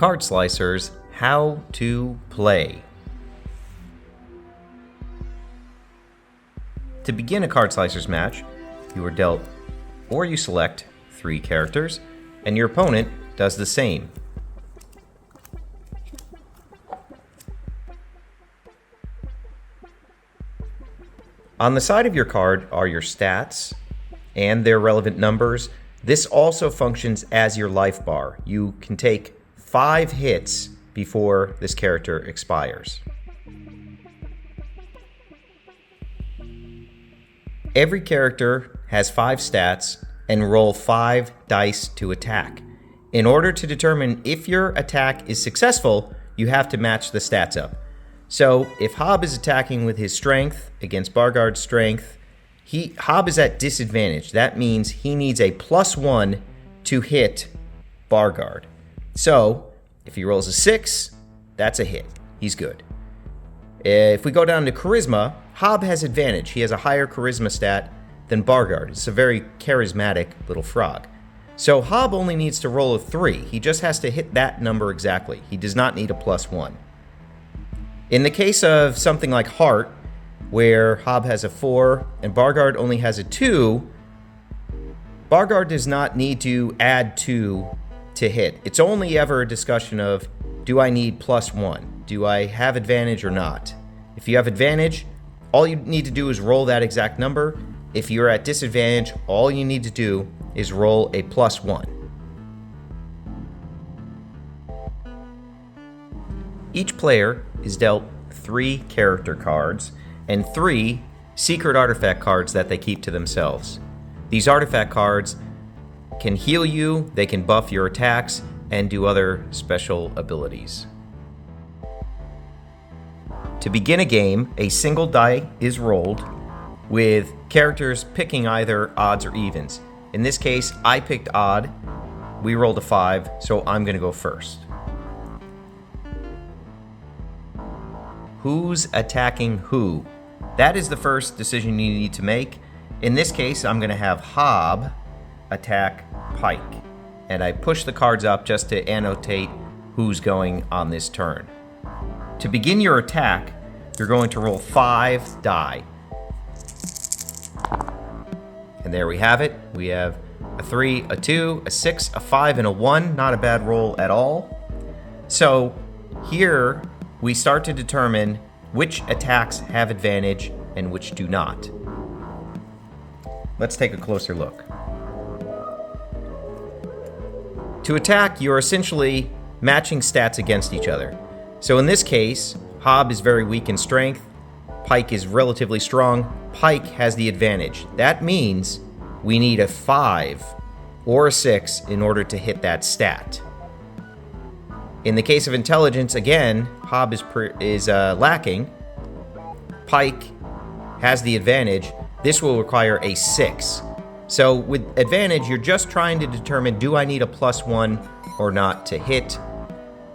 Card Slicers, how to play. To begin a Card Slicers match, you are dealt or you select 3 characters, and your opponent does the same. On the side of your card are your stats and their relevant numbers. This also functions as your life bar. You can take 5 hits before this character expires. Every character has 5 stats and roll 5 dice to attack. In order to determine if your attack is successful, you have to match the stats up. So if Hob is attacking with his strength against Bargard's strength, Hob is at disadvantage. That means he needs a +1 to hit Bargard. So if he rolls a 6, that's a hit. He's good. If we go down to Charisma, Hob has advantage. He has a higher Charisma stat than Bargard. It's a very charismatic little frog. So Hob only needs to roll a 3. He just has to hit that number exactly. He does not need a +1. In the case of something like Heart, where Hob has a 4 and Bargard only has a 2, Bargard does not need to add 2 to hit. It's only ever a discussion of, do I need +1? Do I have advantage or not? If you have advantage, all you need to do is roll that exact number. If you're at disadvantage, all you need to do is roll a +1. Each player is dealt 3 character cards and 3 secret artifact cards that they keep to themselves. These artifact cards can heal you, they can buff your attacks, and do other special abilities. To begin a game, a single die is rolled with characters picking either odds or evens. In this case, I picked odd. We rolled a 5, so I'm going to go first. Who's attacking who? That is the first decision you need to make. In this case, I'm going to have Hob attack Pike. And I push the cards up just to annotate who's going on this turn. To begin your attack, you're going to roll 5 die. And there we have it. We have a 3, a 2, a 6, a 5, and a 1. Not a bad roll at all. So here we start to determine which attacks have advantage and which do not. Let's take a closer look. To attack, you're essentially matching stats against each other. So in this case, Hob is very weak in strength, Pike is relatively strong, Pike has the advantage. That means we need a 5 or a 6 in order to hit that stat. In the case of intelligence, again, Hob is lacking. Pike has the advantage. This will require a 6. So with advantage, you're just trying to determine, do I need a +1 or not to hit?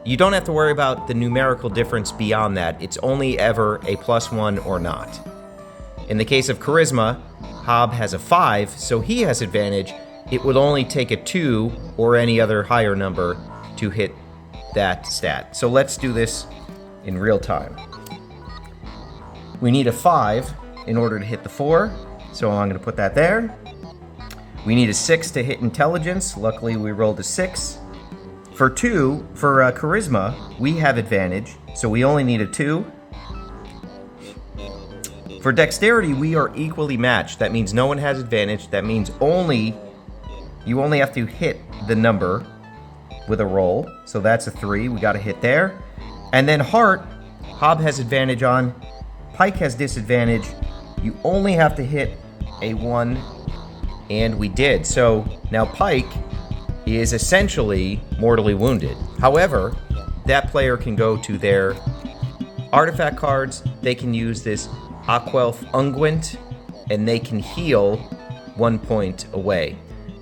You don't have to worry about the numerical difference beyond that. It's only ever a +1 or not. In the case of Charisma, Hob has a 5, so he has advantage. It would only take a 2 or any other higher number to hit that stat. So let's do this in real time. We need a 5 in order to hit the 4, so I'm going to put that there. We need a 6 to hit intelligence. Luckily, we rolled a 6. For charisma, we have advantage, so we only need a 2. For dexterity, we are equally matched. That means no one has advantage. That means you only have to hit the number with a roll. So that's a 3. We got a hit there. And then Heart, Hob has advantage on. Pike has disadvantage. You only have to hit a 1, and we did. So now Pike is essentially mortally wounded. However, that player can go to their artifact cards. They can use this Aquelf Unguent, and they can heal 1 point away.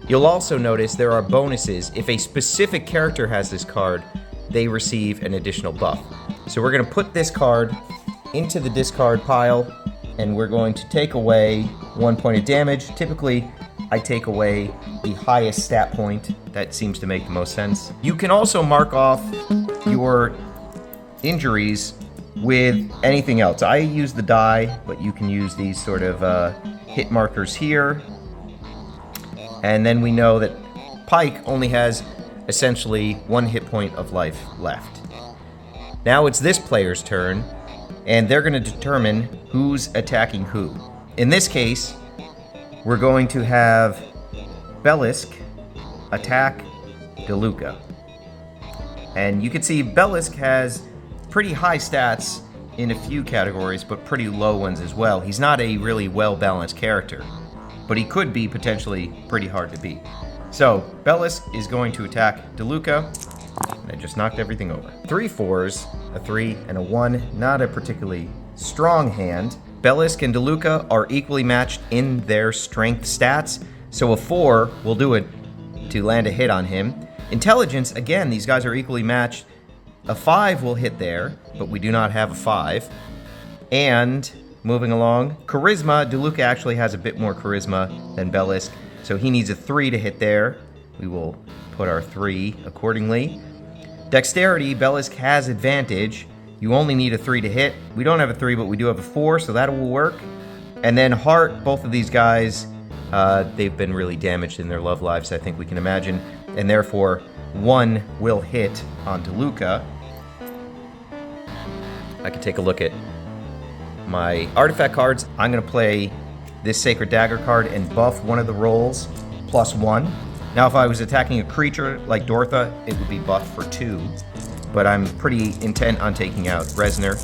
You'll also notice there are bonuses. If a specific character has this card, they receive an additional buff. So we're going to put this card into the discard pile, and we're going to take away 1 point of damage. Typically, I take away the highest stat point. That seems to make the most sense. You can also mark off your injuries with anything else. I use the die, but you can use these sort of hit markers here. And then we know that Pike only has essentially 1 hit point of life left. Now it's this player's turn, and they're going to determine who's attacking who. In this case, we're going to have Belisk attack DeLuca. And you can see Belisk has pretty high stats in a few categories, but pretty low ones as well. He's not a really well-balanced character, but he could be potentially pretty hard to beat. So, Belisk is going to attack DeLuca, and I just knocked everything over. 3 4s, a 3, and a 1. Not a particularly strong hand. Belisk and DeLuca are equally matched in their strength stats, so a 4 will do it to land a hit on him. Intelligence, again, these guys are equally matched. A 5 will hit there, but we do not have a 5. And, moving along, Charisma, DeLuca actually has a bit more charisma than Belisk, so he needs a 3 to hit there. We will put our 3 accordingly. Dexterity, Belisk has advantage. You only need a 3 to hit. We don't have a 3, but we do have a 4, so that will work. And then Heart, both of these guys, they've been really damaged in their love lives, I think we can imagine. And therefore, 1 will hit on DeLuca. I can take a look at my artifact cards. I'm going to play this Sacred Dagger card and buff one of the rolls +1. Now, if I was attacking a creature like Dortha, it would be buffed for 2. But I'm pretty intent on taking out Resner.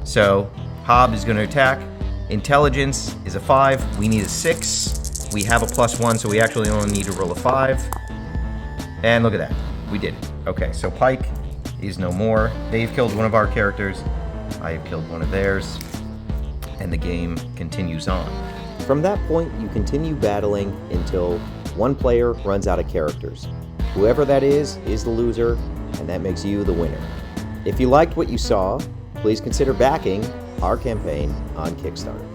So, Hob is going to attack. Intelligence is a 5. We need a 6. We have a +1, so we actually only need to roll a 5. And look at that. We did it. Okay, so Pike is no more. They've killed one of our characters. I have killed one of theirs. And the game continues on. From that point, you continue battling until one player runs out of characters. Whoever that is the loser, and that makes you the winner. If you liked what you saw, please consider backing our campaign on Kickstarter.